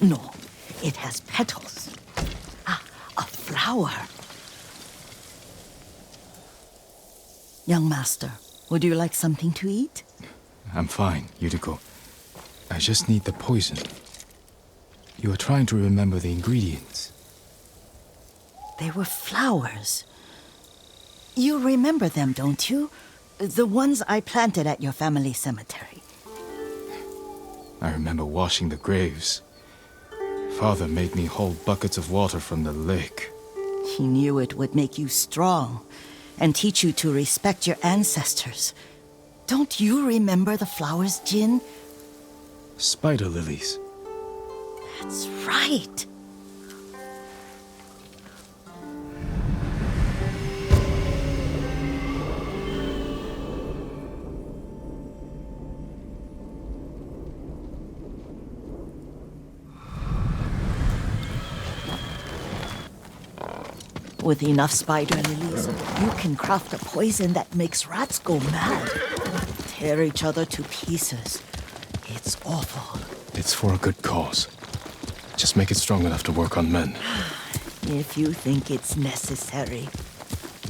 No, it has petals. Ah, a flower. Young master, would you like something to eat? I'm fine, Yuriko. I just need the poison. You are trying to remember the ingredients. They were flowers. You remember them, don't you? The ones I planted at your family cemetery. I remember washing the graves. Father made me hold buckets of water from the lake. He knew it would make you strong and teach you to respect your ancestors. Don't you remember the flowers, Jin? Spider lilies. That's right. With enough spider lilies, you can craft a poison that makes rats go mad. Tear each other to pieces. It's awful. It's for a good cause. Just make it strong enough to work on men. If you think it's necessary,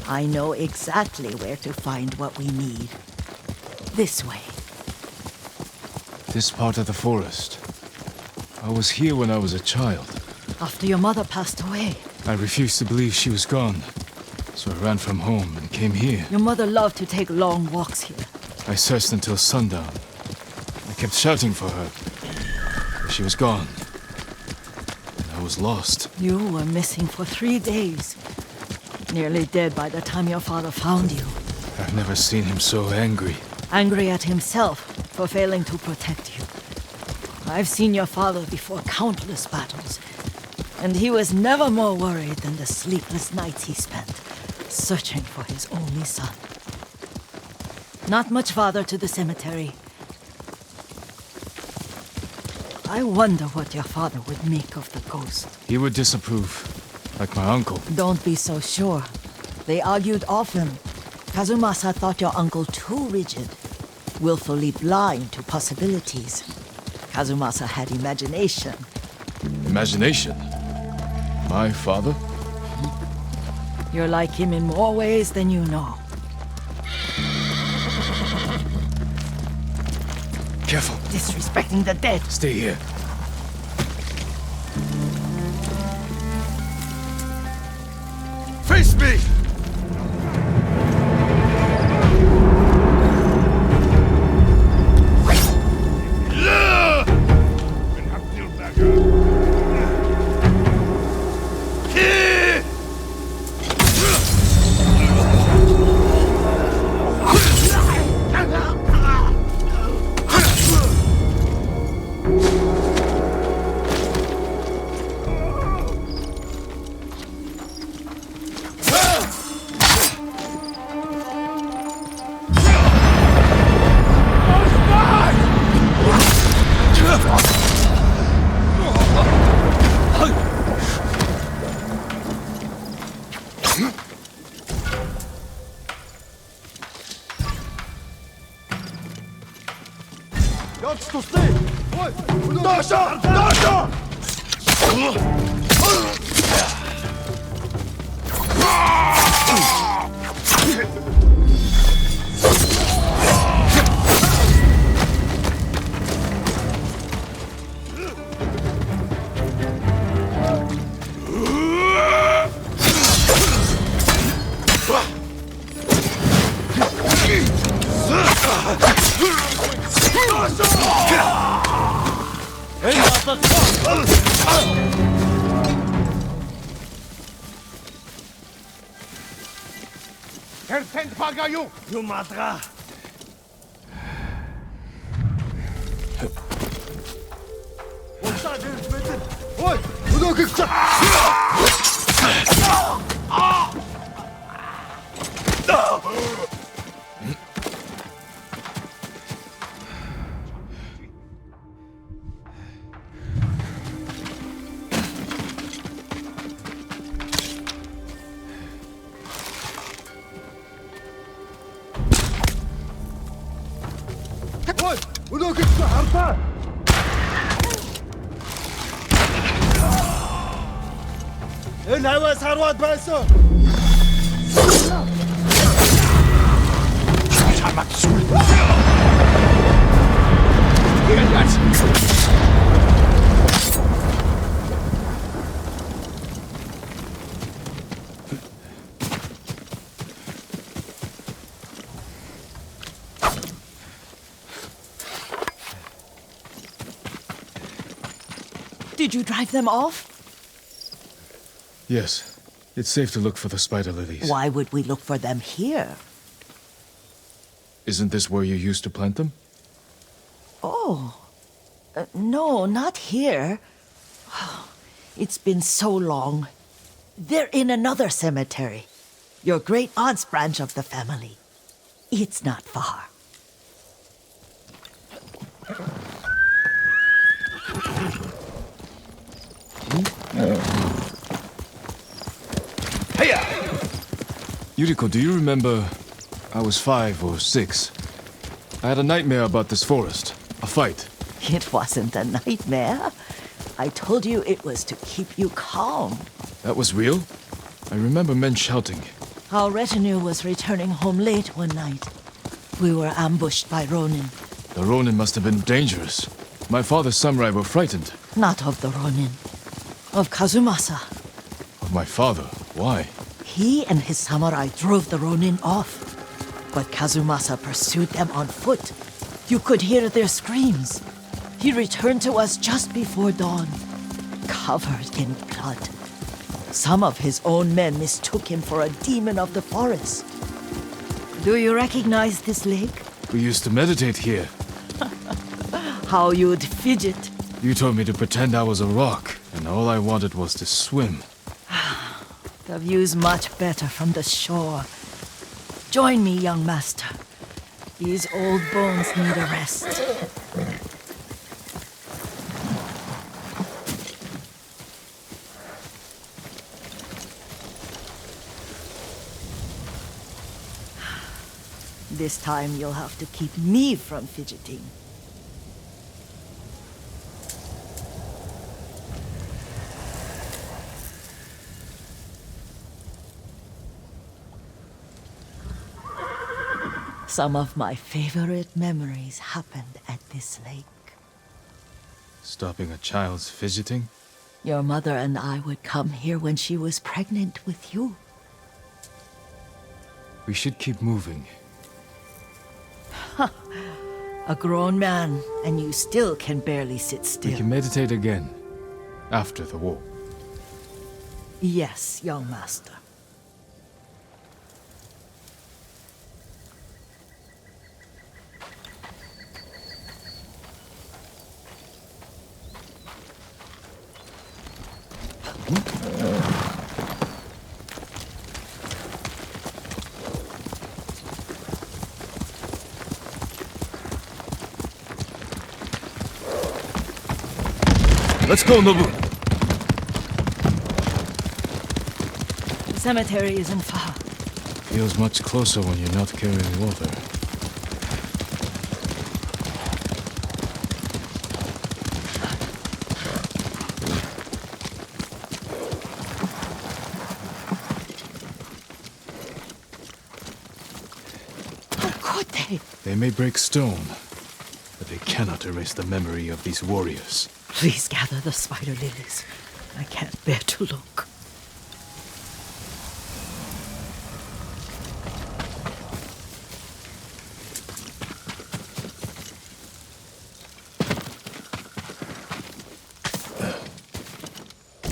I know exactly where to find what we need. This way. This part of the forest. I was here when I was a child. After your mother passed away. I refused to believe she was gone. So I ran from home and came here. Your mother loved to take long walks here. I searched until sundown. I kept shouting for her. But she was gone. And I was lost. You were missing for 3 days. Nearly dead by the time your father found you. I've never seen him so angry. Angry at himself for failing to protect you. I've seen your father before countless battles. And he was never more worried than the sleepless nights he spent searching for his only son. Not much farther to the cemetery. I wonder what your father would make of the ghost. He would disapprove, like my uncle. Don't be so sure. They argued often. Kazumasa thought your uncle too rigid, willfully blind to possibilities. Kazumasa had imagination. Imagination? My father? You're like him in more ways than you know. Careful. Disrespecting the dead. Stay here. Face me! You matra! Ой! Много их! Ой! Много их! Арта! Энэ хаваа сарваад байсан. Did you drive them off? Yes. It's safe to look for the spider lilies. Why would we look for them here? Isn't this where you used to plant them? Oh. No, not here. It's been so long. They're in another cemetery. Your great aunt's branch of the family. It's not far. Yuriko, do you remember? I was 5 or 6. I had a nightmare about this forest. A fight. It wasn't a nightmare. I told you it was to keep you calm. That was real? I remember men shouting. Our retinue was returning home late one night. We were ambushed by Ronin. The Ronin must have been dangerous. My father's samurai were frightened. Not of the Ronin. Of Kazumasa. Of my father? Why? He and his samurai drove the Ronin off. But Kazumasa pursued them on foot. You could hear their screams. He returned to us just before dawn, covered in blood. Some of his own men mistook him for a demon of the forest. Do you recognize this lake? We used to meditate here. How you'd fidget. You told me to pretend I was a rock, and all I wanted was to swim. The view's much better from the shore. Join me, young master. These old bones need a rest. This time you'll have to keep me from fidgeting. Some of my favorite memories happened at this lake. Stopping a child's fidgeting? Your mother and I would come here when she was pregnant with you. We should keep moving. A grown man, and you still can barely sit We still. can meditate again. After the war. Yes, young master. Let's go, Nobu! The cemetery isn't far. Feels much closer when you're not carrying water. How could they? They may break stone, but they cannot erase the memory of these warriors. Please gather the spider lilies. I can't bear to look.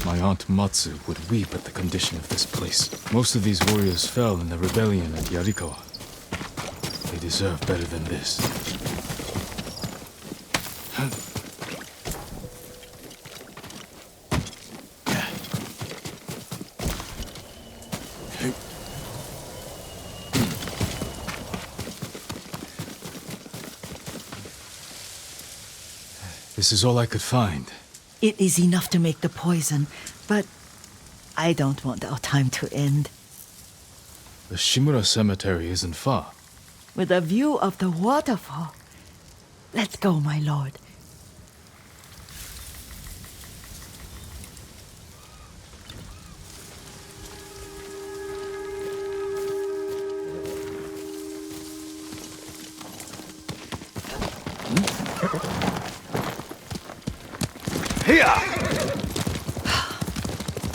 My aunt Matsu would weep at the condition of this place. Most of these warriors fell in the rebellion at Yarikawa. They deserve better than this. This is all I could find. It is enough to make the poison, but I don't want our time to end. The Shimura Cemetery isn't far. With a view of the waterfall. Let's go, my lord.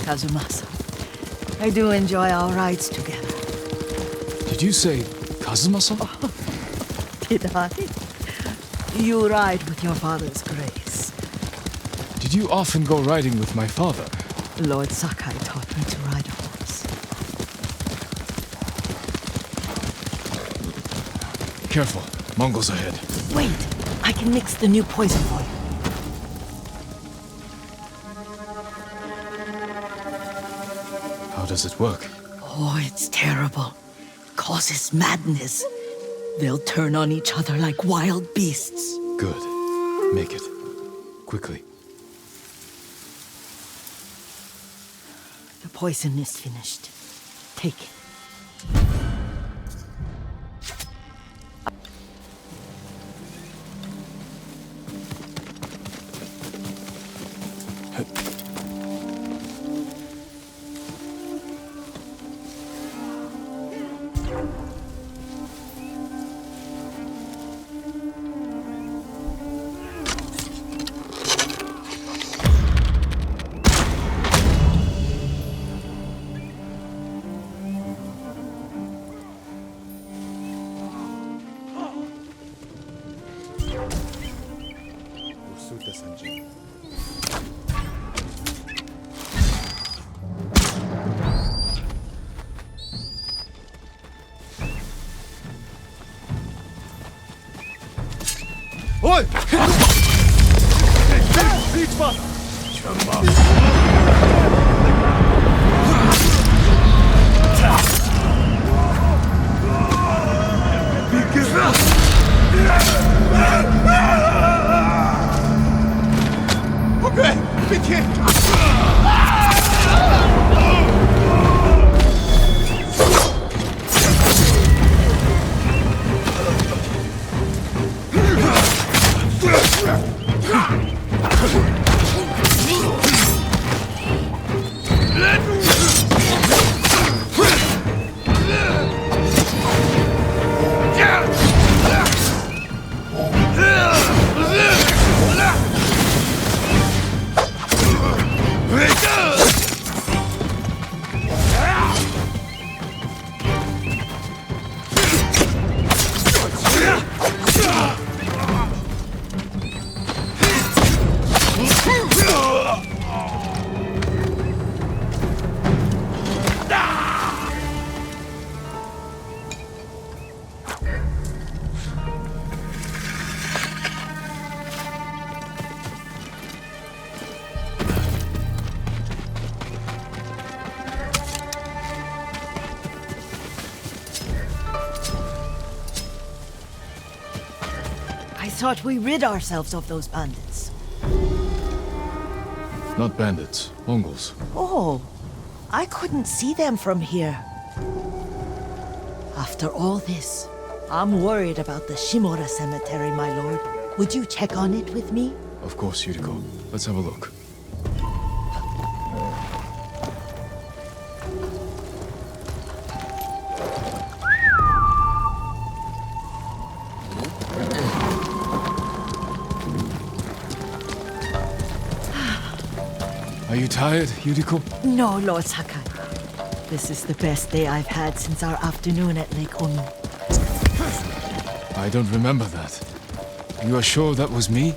Kazumasa, I do enjoy our rides together. Did you say Kazumasa? Did I? You ride with your father's grace. Did you often go riding with my father? Lord Sakai taught me to ride a horse. Careful. Mongols ahead. Wait, I can mix the new poison for you. How does it work? Oh, it's terrible. Causes madness. They'll turn on each other like wild beasts. Good. Make it. Quickly. The poison is finished. Take it. Ой! Битва! Okay, bitte! I thought we rid ourselves of those bandits. Not bandits. Mongols. Oh, I couldn't see them from here. After all this, I'm worried about the Shimura cemetery, my lord. Would you check on it with me? Of course, Yuriko. Let's have a look. Are you tired, Yuriko? No, Lord Sakai. This is the best day I've had since our afternoon at Lake Onu. I don't remember that. You are sure that was me?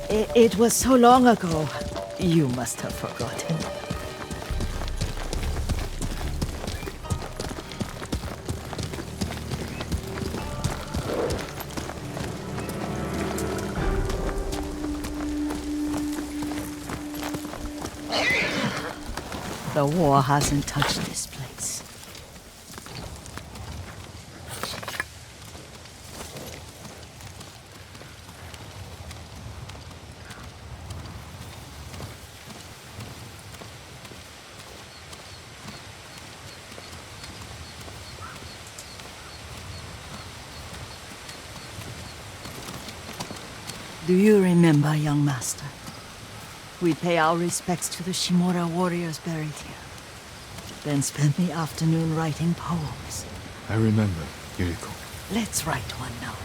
It was so long ago. You must have forgotten. The war hasn't touched this place. Do you remember, young master? We pay our respects to the Shimura warriors buried here. Then spend the afternoon writing poems. I remember, Yuriko. Let's write one now.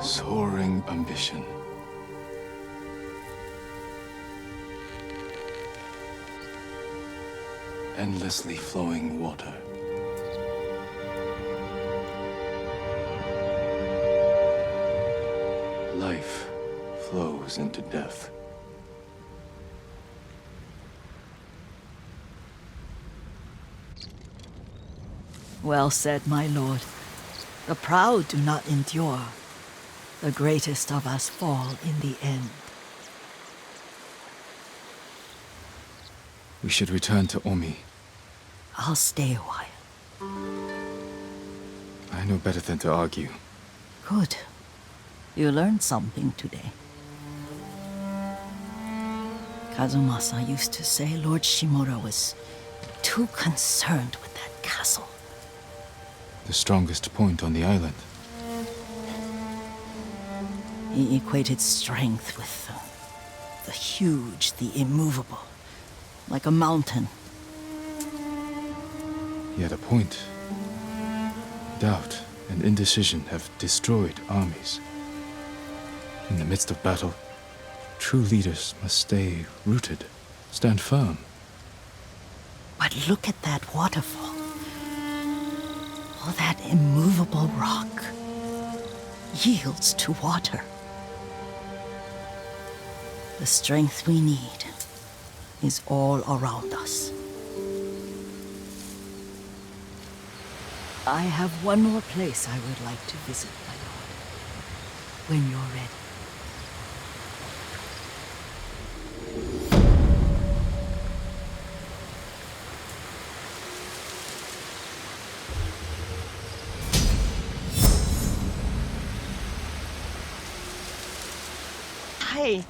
Soaring ambition. Endlessly flowing water. Life flows into death. Well said, my lord. The proud do not endure. The greatest of us fall in the end. We should return to Omi. I'll stay a while. I know better than to argue. Good. You learned something today. Kazumasa used to say Lord Shimura was too concerned with that castle. The strongest point on the island. He equated strength with the huge, the immovable, like a mountain. He had a point. Doubt and indecision have destroyed armies. In the midst of battle, true leaders must stay rooted, stand firm. But look at that waterfall. All that immovable rock yields to water. The strength we need is all around us. I have one more place I would like to visit, my lord. When you're ready. Hi.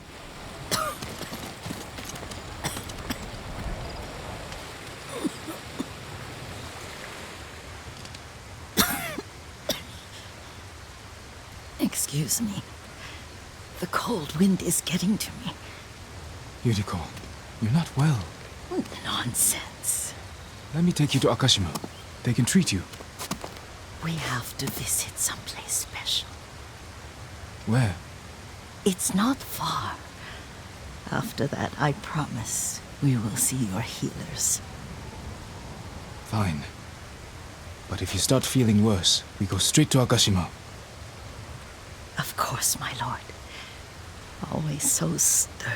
Excuse me. The cold wind is getting to me. Yuriko, you're not well. Nonsense. Let me take you to Akashima. They can treat you. We have to visit someplace special. Where? It's not far. After that, I promise we will see your healers. Fine. But if you start feeling worse, we go straight to Akashima. Of course, my lord. Always so stern.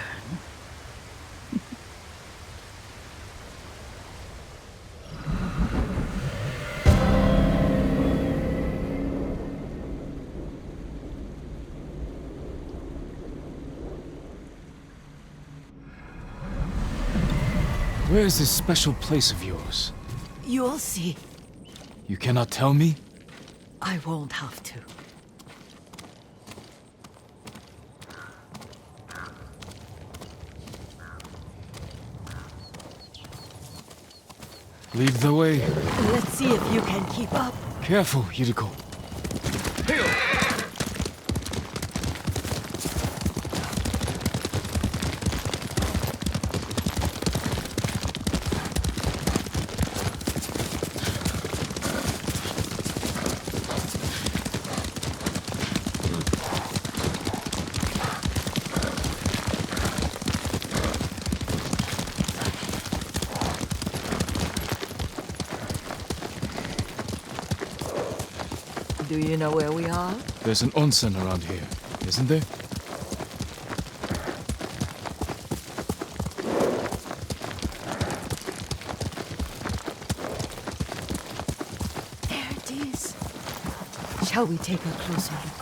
Where is this special place of yours? You'll see. You cannot tell me? I won't have to. Lead the way. Let's see if you can keep up. Careful, Yuriko. Do you know where we are? There's an onsen around here, isn't there? There it is. Shall we take a closer look?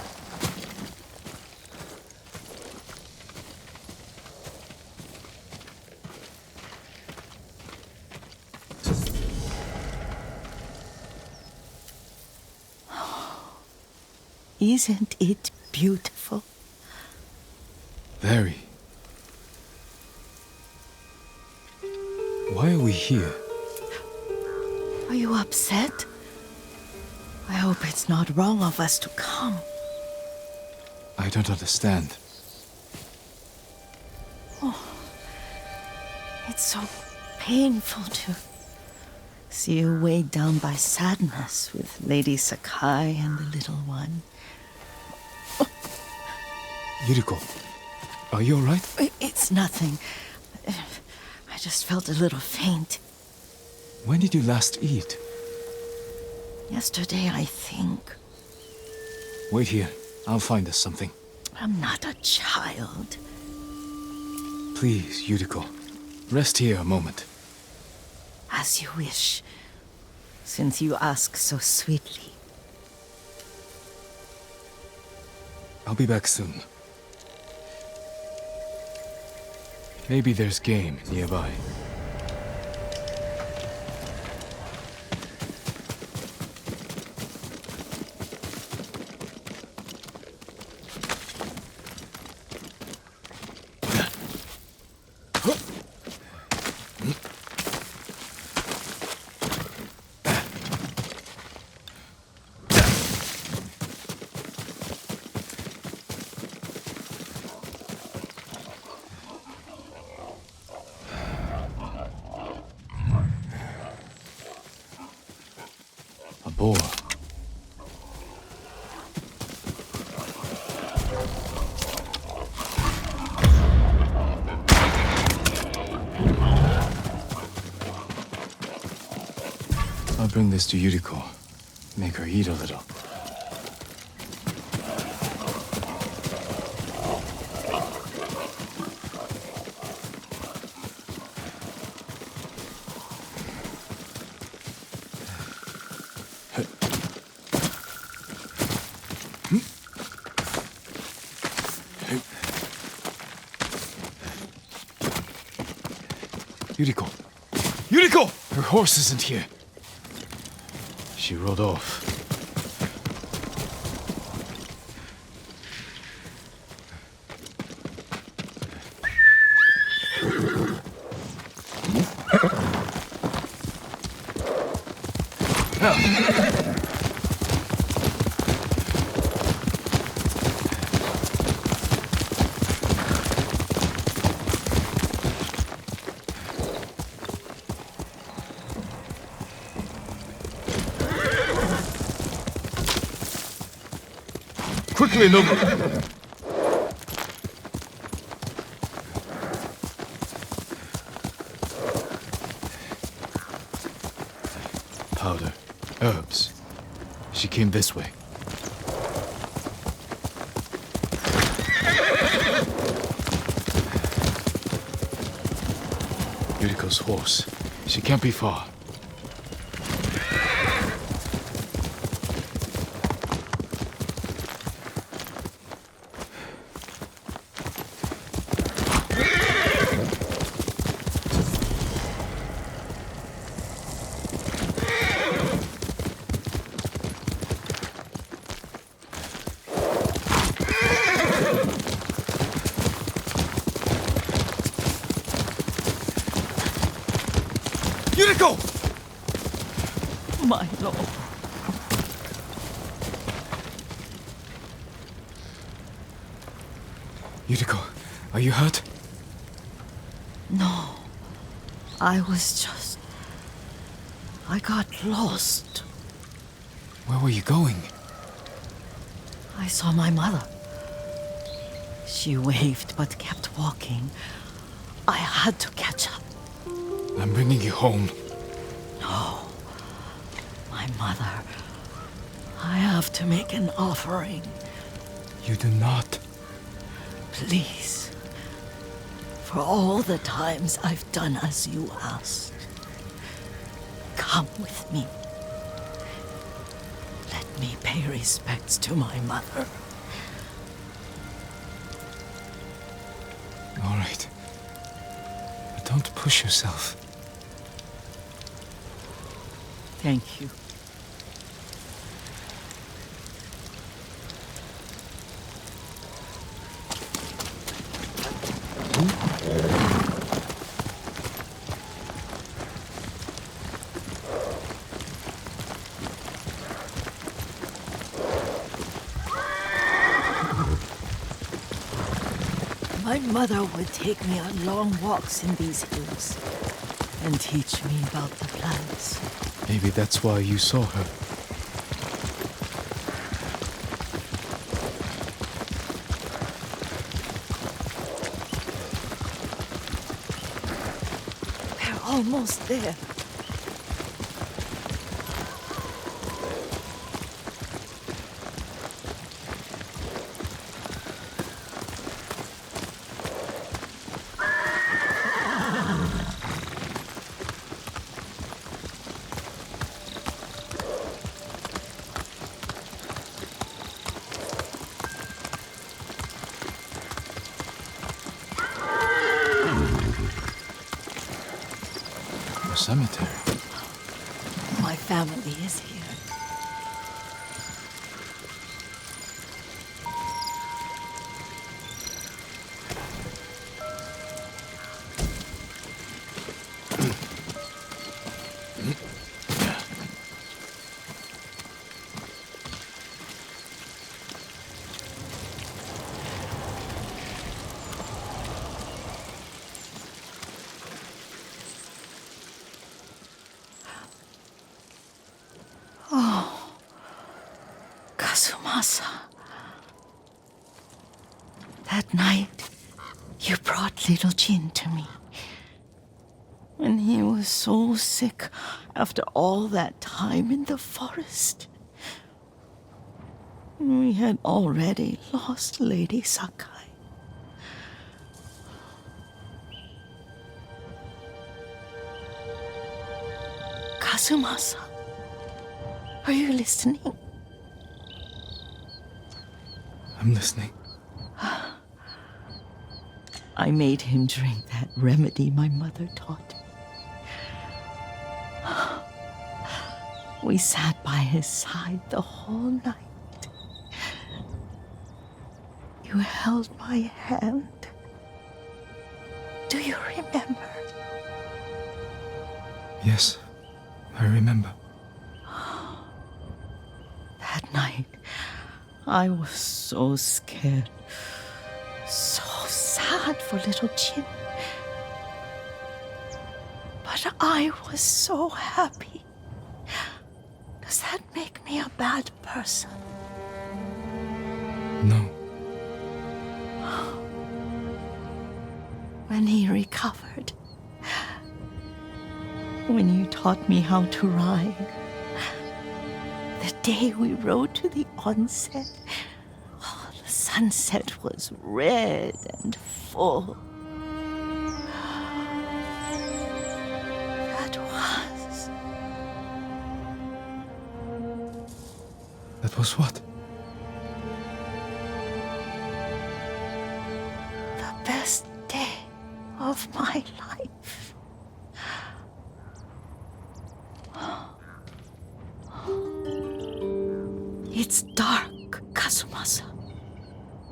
Isn't it beautiful? Very. Why are we here? Are you upset? I hope it's not wrong of us to come. I don't understand. It's so painful to see you weighed down by sadness with Lady Sakai and the little one. Yuriko, are you alright? It's nothing. I just felt a little faint. When did you last eat? Yesterday, I think. Wait here. I'll find us something. I'm not a child. Please, Yuriko. Rest here a moment. As you wish, since you ask so sweetly. I'll be back soon. Maybe there's game nearby. A boar. I'll bring this to Yuriko. Make her eat a little. Yuriko! Yuriko! Her horse isn't here. She rode off. Quickly, Nobu! Powder. Herbs. She came this way. Yuriko's horse. She can't be far. Yuriko! My lord. Yuriko, are you hurt? No. I was just... I got lost. Where were you going? I saw my mother. She waved but kept walking. I had to catch up. I'm bringing you home. No. My mother. I have to make an offering. You do not. Please. For all the times I've done as you asked. Come with me. Let me pay respects to my mother. All right. But don't push yourself. Thank you. My mother would take me on long walks in these hills and teach me about the plants. Maybe that's why you saw her. almost there. A cemetery. My family is here. Kazumasa. That night, you brought little Jin to me. When he was so sick after all that time in the forest. We had already lost Lady Sakai. Kazumasa, are you listening? I'm listening. I made him drink that remedy my mother taught me. We sat by his side the whole night. You held my hand. Do you remember? Yes, I remember. That night, I was so scared, so sad for little Jin. But I was so happy. Does that make me a bad person? No. When he recovered, when you taught me how to ride, the day we rode to the onset, the sunset was red and full. That was what? The best day of my life. It's dark, Kazumasa.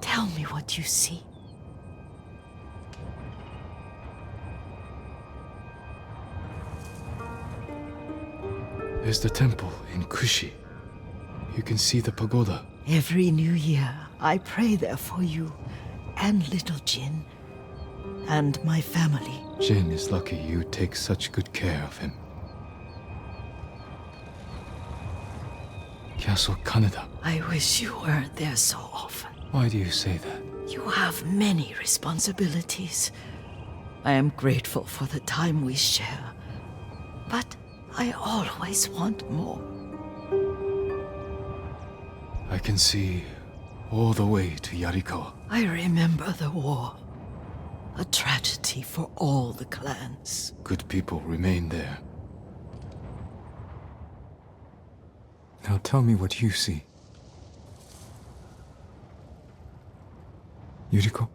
Tell me what you see. There's the temple in Kushi. You can see the pagoda. Every new year, I pray there for you and little Jin and my family. Jin is lucky you take such good care of him. Castle Kaneda. I wish you weren't there so often. Why do you say that? You have many responsibilities. I am grateful for the time we share, but I always want more. I can see all the way to Yarikawa. I remember the war. A tragedy for all the clans. Good people remain there. Now tell me what you see. Yuriko?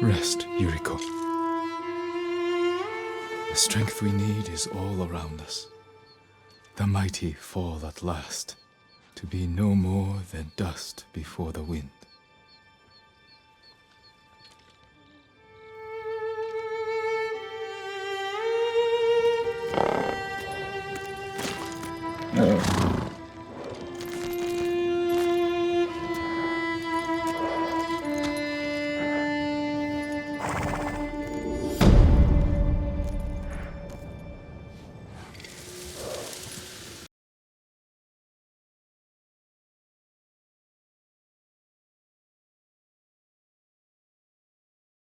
Rest, Yuriko. The strength we need is all around us. The mighty fall at last, to be no more than dust before the wind.